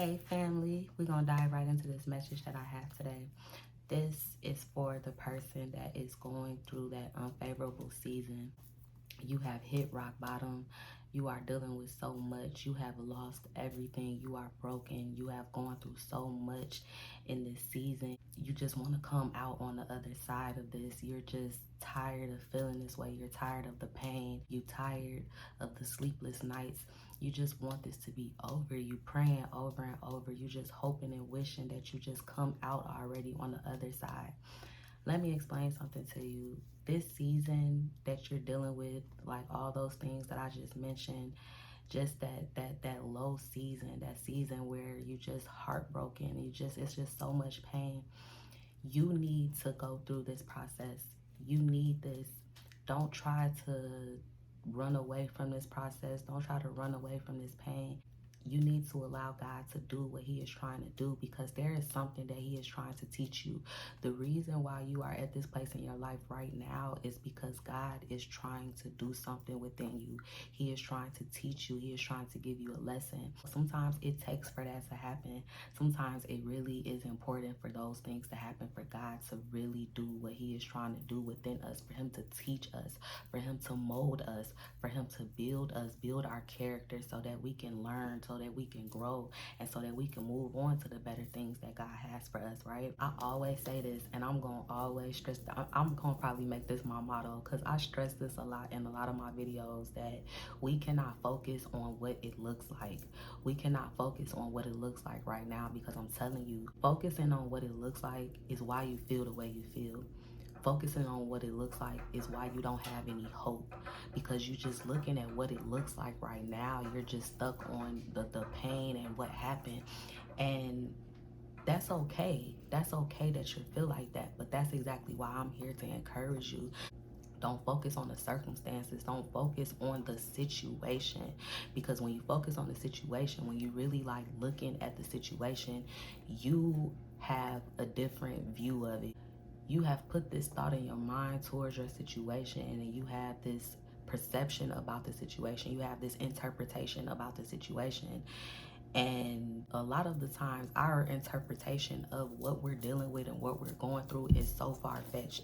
Hey family, we're gonna dive right into this message that I have today. This is for the person that is going through that unfavorable season. You have hit rock bottom. You are dealing with so much. You have lost everything. You are broken. You have gone through so much in this season. You just want to come out on the other side of this. You're just tired of feeling this way. You're tired of the pain. You're tired of the sleepless nights. You just want this to be over. You praying over and over. You just hoping and wishing that you just come out already on the other side. Let me explain something to you. This season that you're dealing with, like all those things that I just mentioned, just that low season, that season where you just heartbroken, it's just so much pain. You need to go through this process. You need this. Don't try to run away from this process. Don't try to run away from this pain. You need to allow God to do what he is trying to do, because there is something that he is trying to teach you. The reason why you are at this place in your life right now is because God is trying to do something within you. He is trying to teach you. He is trying to give you a lesson. Sometimes it takes for that to happen. Sometimes it really is important for those things to happen, for God to really do what he is trying to do within us, for him to teach us, for him to mold us, for him to build us, build our character so that we can learn, so that we can grow, and so that we can move on to the better things that God has for us, right? I always say this, and I'm going to always stress that. I'm going to probably make this my motto, because I stress this a lot in a lot of my videos, that we cannot focus on what it looks like. We cannot focus on what it looks like right now, because I'm telling you, focusing on what it looks like is why you feel the way you feel. Focusing on what it looks like is why you don't have any hope, because you're just looking at what it looks like right now. You're just stuck on the pain and what happened. And that's okay. That's okay that you feel like that. But that's exactly why I'm here to encourage you. Don't focus on the circumstances. Don't focus on the situation. Because when you focus on the situation, when you really like looking at the situation, you have a different view of it. You have put this thought in your mind towards your situation, and then you have this perception about the situation. You have this interpretation about the situation. And a lot of the times, our interpretation of what we're dealing with and what we're going through is so far-fetched.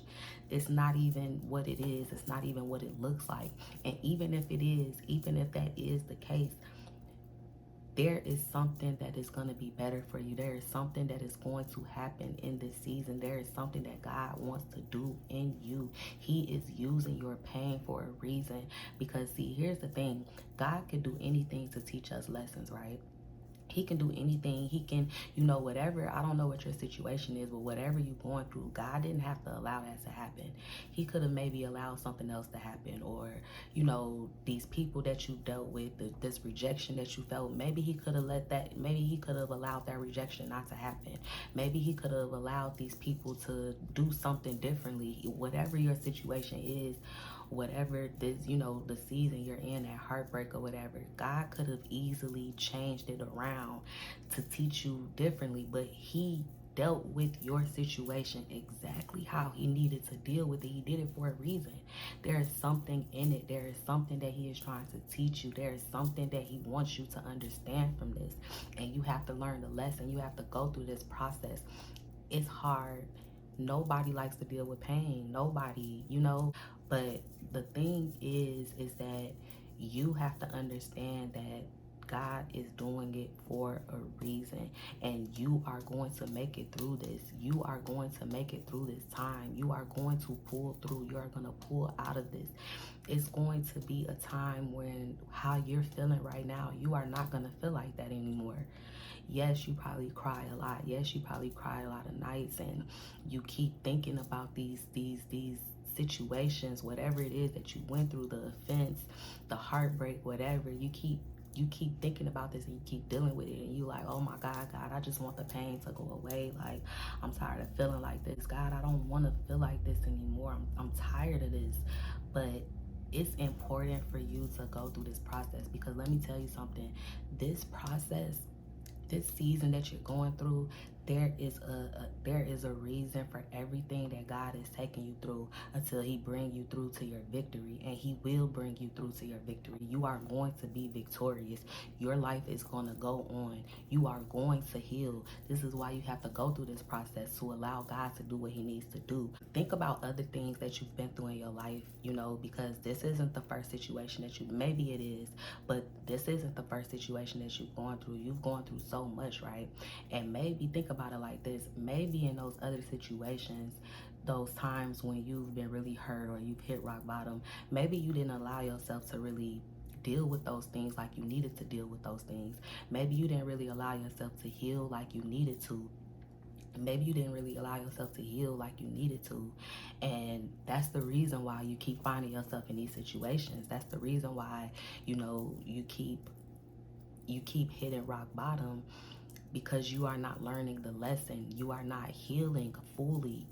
It's not even what it is. It's not even what it looks like. And even if it is, even if that is the case, there is something that is going to be better for you. There is something that is going to happen in this season. There is something that God wants to do in you. He is using your pain for a reason. Because see, here's the thing. God can do anything to teach us lessons, right? He can do anything. He can, whatever. I don't know what your situation is, but whatever you're going through, God didn't have to allow that to happen. He could have maybe allowed something else to happen, or, these people that you dealt with, this rejection that you felt, maybe he could have maybe he could have allowed that rejection not to happen. Maybe he could have allowed these people to do something differently. Whatever your situation is, whatever this, the season you're in, that heartbreak or whatever, God could have easily changed it around to teach you differently, but he dealt with your situation exactly how he needed to deal with it. He did it for a reason. There is something in it. There is something that he is trying to teach you. There is something that he wants you to understand from this, and you have to learn the lesson. You have to go through this process. It's hard. Nobody likes to deal with pain. Nobody, but the thing is that you have to understand that God is doing it for a reason, and you are going to make it through this. You are going to make it through this time. You are going to pull through. You are going to pull out of this. It's going to be a time when how you're feeling right now, you are not going to feel like that anymore. Yes, you probably cry a lot. Yes, you probably cry a lot of nights, and you keep thinking about these situations, whatever it is that you went through, the offense, the heartbreak, whatever. You keep thinking about this, and you keep dealing with it, and you like, oh my God, I just want the pain to go away. Like, I'm tired of feeling like this. God, I don't want to feel like this anymore. I'm tired of this. But it's important for you to go through this process, because let me tell you something. This process, this season that you're going through, there is a reason for everything that God is taking you through until he bring you through to your victory, and he will bring you through to your victory. You are going to be victorious. Your life is going to go on. You are going to heal. This is why you have to go through this process, to allow God to do what he needs to do. Think about other things that you've been through in your life, because this isn't the first situation that maybe it is, but this isn't the first situation that you've gone through. You've gone through so much, right? And maybe think about it like this. Maybe in those other situations, those times when you've been really hurt or you've hit rock bottom, maybe you didn't allow yourself to really deal with those things like you needed to deal with those things. Maybe you didn't really allow yourself to heal like you needed to. Maybe you didn't really allow yourself to heal like you needed to. And that's the reason why you keep finding yourself in these situations. That's the reason why, you keep hitting rock bottom, because you are not learning the lesson. You are not healing fully.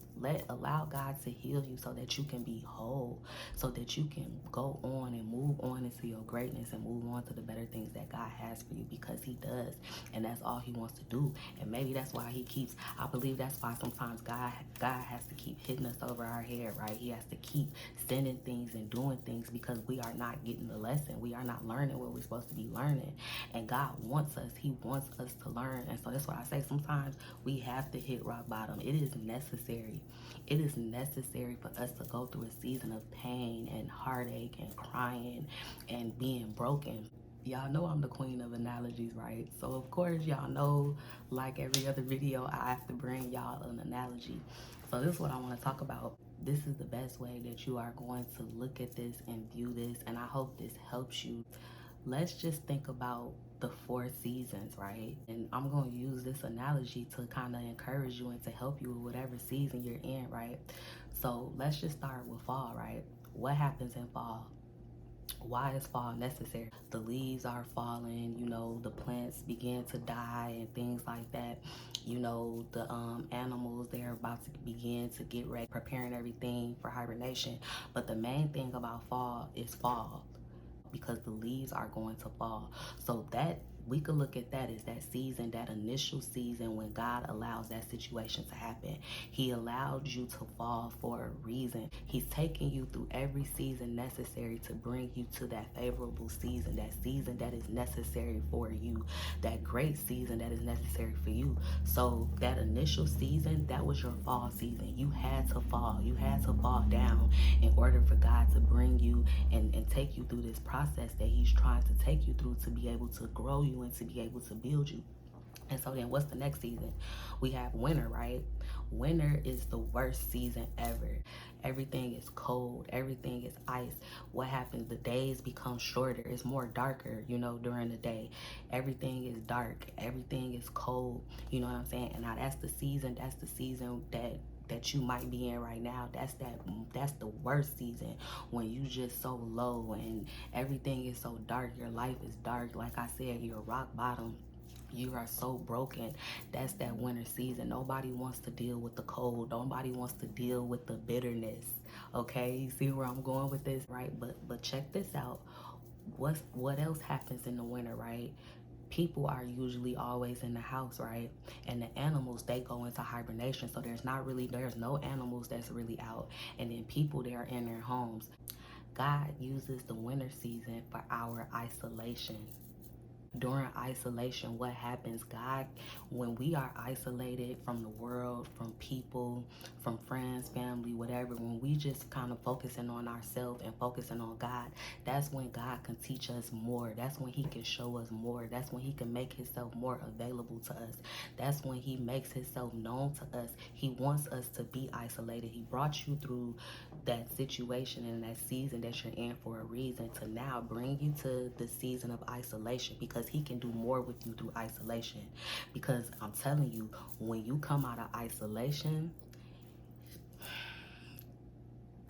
Allow God to heal you so that you can be whole, so that you can go on and move on into your greatness and move on to the better things that God has for you, because he does. And that's all he wants to do. And maybe that's why I believe that's why sometimes God has to keep hitting us over our head, right? He has to keep sending things and doing things, because we are not getting the lesson. We are not learning what we're supposed to be learning. And God wants us. He wants us to learn. And so that's why I say sometimes we have to hit rock bottom. It is necessary. It is necessary for us to go through a season of pain and heartache and crying and being broken. Y'all know I'm the queen of analogies, right? So of course y'all know, like every other video, I have to bring y'all an analogy. So this is what I want to talk about. This is the best way that you are going to look at this and view this, and I hope this helps you. Let's just think about the 4 seasons, right? And I'm going to use this analogy to kind of encourage you and to help you with whatever season you're in, right? So let's just start with fall, right? What happens in fall? Why is fall necessary? The leaves are falling, the plants begin to die and things like that. The animals, they're about to begin to get ready, preparing everything for hibernation. But the main thing about fall is fall, because the leaves are going to fall. So that we could look at that as that season, that initial season when God allows that situation to happen. He allowed you to fall for a reason. He's taking you through every season necessary to bring you to that favorable season that is necessary for you, that great season that is necessary for you. So that initial season, that was your fall season. You had to fall. You had to fall down in order for God to bring you and take you through this process that he's trying to take you through, to be able to grow you and to be able to build you. And so then what's the next season? We have winter, right? Winter is the worst season ever. Everything is cold. Everything is ice. What happens? The days become shorter. It's more darker, during the day. Everything is dark. Everything is cold. You know what I'm saying? And now that's the season that you might be in right now. That's the worst season, when you just so low and everything is so dark. Your life is dark. Like I said, you're rock bottom. You are so broken. That's that winter season. Nobody wants to deal with the cold. Nobody wants to deal with the bitterness. Okay, you see where I'm going with this, right? But check this out. What else happens in the winter, right? People are usually always in the house, right? And the animals, they go into hibernation. So there's no animals that's really out. And then people, they are in their homes. God uses the winter season for our isolation. During isolation, what happens? God, when we are isolated from the world, from people, from friends, family, whatever, when we just kind of focusing on ourselves and focusing on God, that's when God can teach us more. That's when he can show us more. That's when he can make himself more available to us. That's when he makes himself known to us. He wants us to be isolated. He brought you through that situation and that season that you're in for a reason, to now bring you to the season of isolation, because he can do more with you through isolation. Because I'm telling you, when you come out of isolation,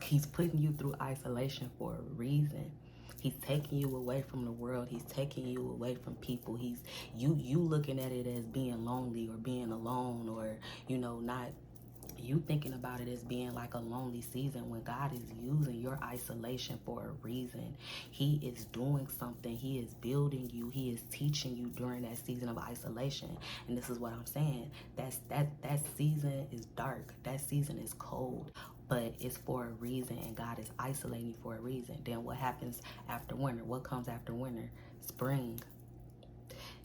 he's putting you through isolation for a reason. He's taking you away from the world. He's taking you away from people. You looking at it as being lonely or being alone, or not You thinking about it as being like a lonely season when God is using your isolation for a reason. He is doing something. He is building you. He is teaching you during that season of isolation. And this is what I'm saying. That season is dark. That season is cold. But it's for a reason, and God is isolating you for a reason. Then what happens after winter? What comes after winter? Spring.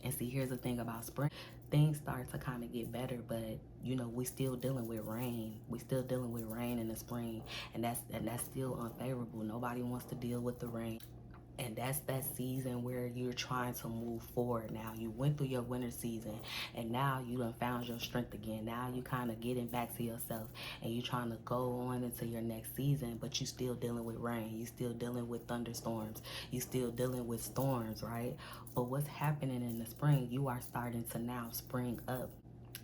And see, here's the thing about spring. Things start to kind of get better, but you know, we still dealing with rain. We still dealing with rain in the spring, and that's still unfavorable. Nobody wants to deal with the rain. And that's that season where you're trying to move forward now. You went through your winter season, and now you done found your strength again. Now you kind of getting back to yourself, and you trying to go on into your next season, but you still dealing with rain. You still dealing with thunderstorms. You still dealing with storms, right? But what's happening in the spring, you are starting to now spring up.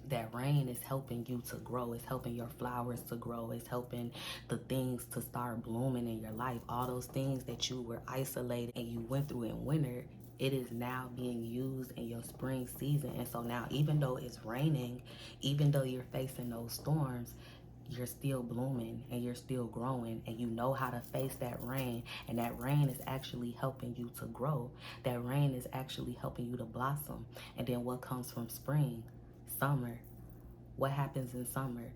That rain is helping you to grow. It's helping your flowers to grow. It's helping the things to start blooming in your life. All those things that you were isolated and you went through in winter, it is now being used in your spring season. And so now, even though it's raining, even though you're facing those storms, you're still blooming and you're still growing, and you know how to face that rain, and that rain is actually helping you to grow. That rain is actually helping you to blossom. And then what comes from spring? Summer. What happens in summer?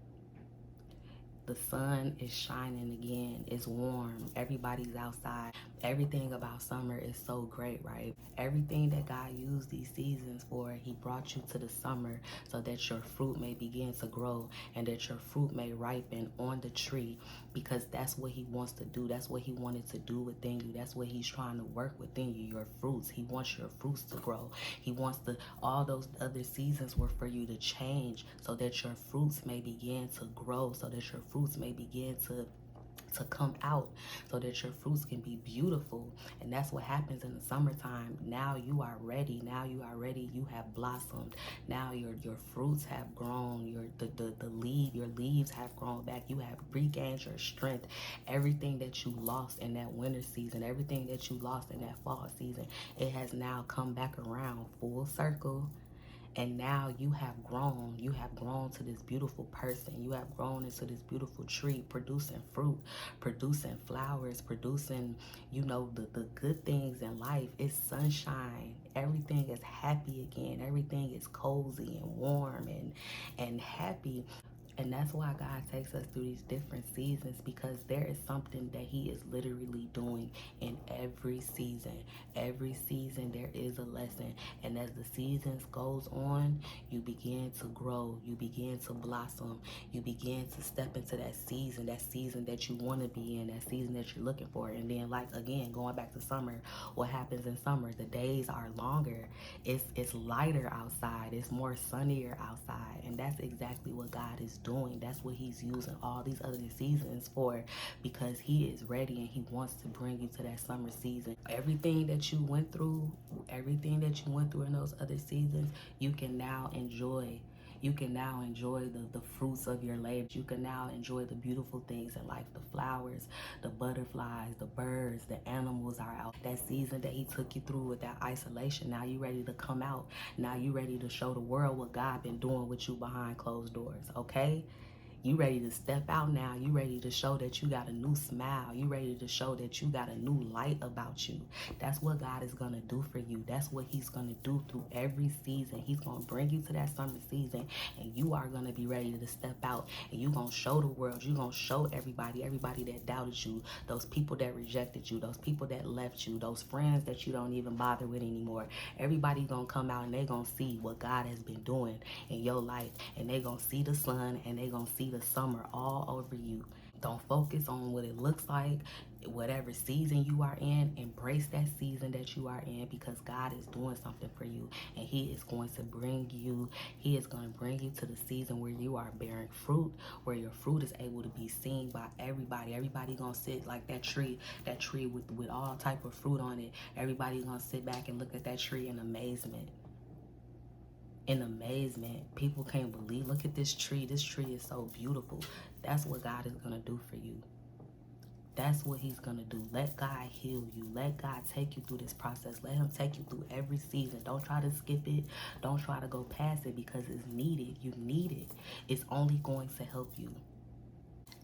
The sun is shining again. It's warm. Everybody's outside. Everything about summer is so great, right? Everything that God used these seasons for, He brought you to the summer so that your fruit may begin to grow and that your fruit may ripen on the tree, because that's what He wants to do. That's what He wanted to do within you. That's what He's trying to work within you, your fruits. He wants your fruits to grow. He wants to, all those other seasons were for you to change so that your fruits may begin to grow, so that your fruits may begin to come out, so that your fruits can be beautiful. And that's what happens in the summertime. Now you are ready. Now you are ready. You have blossomed. Now your fruits have grown. Your leaves have grown back. You have regained your strength. Everything that you lost in that winter season, everything that you lost in that fall season, it has now come back around full circle. And now you have grown. You have grown to this beautiful person. You have grown into this beautiful tree, producing fruit, producing flowers, producing, you know, the good things in life. It's sunshine. Everything is happy again. Everything is cozy and warm and happy. And that's why God takes us through these different seasons, because there is something that He is literally doing in every season. Every season there is a lesson. And as the seasons goes on, you begin to grow. You begin to blossom. You begin to step into that season that you want to be in, that season that you're looking for. And then, like, again, going back to summer, what happens in summer? The days are longer. It's lighter outside. It's more sunnier outside. And that's exactly what God is doing. That's what He's using all these other seasons for, because He is ready and He wants to bring you to that summer season. Everything that you went through in those other seasons, you can now enjoy. You can now enjoy the fruits of your labor. You can now enjoy the beautiful things in life, the flowers, the butterflies, the birds, the animals are out. That season that He took you through with that isolation, now you ready to come out. Now you ready to show the world what God been doing with you behind closed doors, okay? You ready to step out now. You ready to show that you got a new smile. You ready to show that you got a new light about you. That's what God is going to do for you. That's what He's going to do through every season. He's going to bring you to that summer season, and you are going to be ready to step out, and you're going to show the world. You're going to show everybody that doubted you, those people that rejected you, those people that left you, those friends that you don't even bother with anymore. Everybody going to come out, and they going to see what God has been doing in your life, and they going to see the sun, and they going to see the summer all over you. Don't focus on what it looks like. Whatever season you are in, embrace that season that you are in, because God is doing something for you, and He is going to bring you to the season where you are bearing fruit, where your fruit is able to be seen by everybody. Everybody gonna sit like that tree with all type of fruit on it. Everybody gonna sit back and look at that tree in amazement. People can't believe, look at this tree is so beautiful. That's what God is going to do for you. That's what he's gonna do. Let God heal you. Let God take you through this process. Let him take you through every season. Don't try to skip it. Don't try to go past it because it's needed. You need it. It's only going to help you.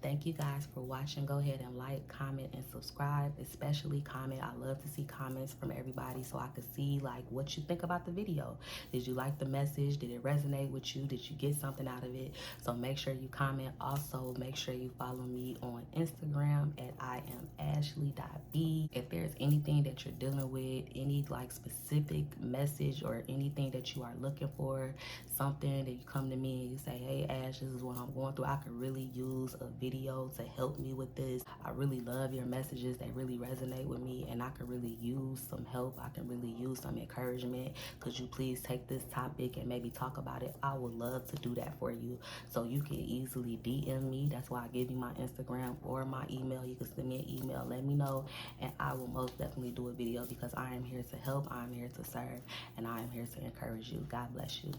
Thank you guys for watching. Go ahead and like, comment, and subscribe. Especially comment. I love to see comments from everybody so I can see like what you think about the video. Did you like the message? Did it resonate with you? Did you get something out of it? So make sure you comment. Also, make sure you follow me on Instagram at iamashly.b. If there's anything that you're dealing with, any like specific message or anything that you are looking for, something that you come to me and you say, hey Ash, this is what I'm going through. I could really use a video to help me with this. I really love your messages. They really resonate with me and I could really use some help. I can really use some encouragement. Could you please take this topic and maybe talk about it? I would love to do that for you. So you can easily DM me. That's why I give you my Instagram or my email. You can send me an email. Let me know and I will most definitely do a video because I am here to help. I am here to serve and I am here to encourage you. God bless you.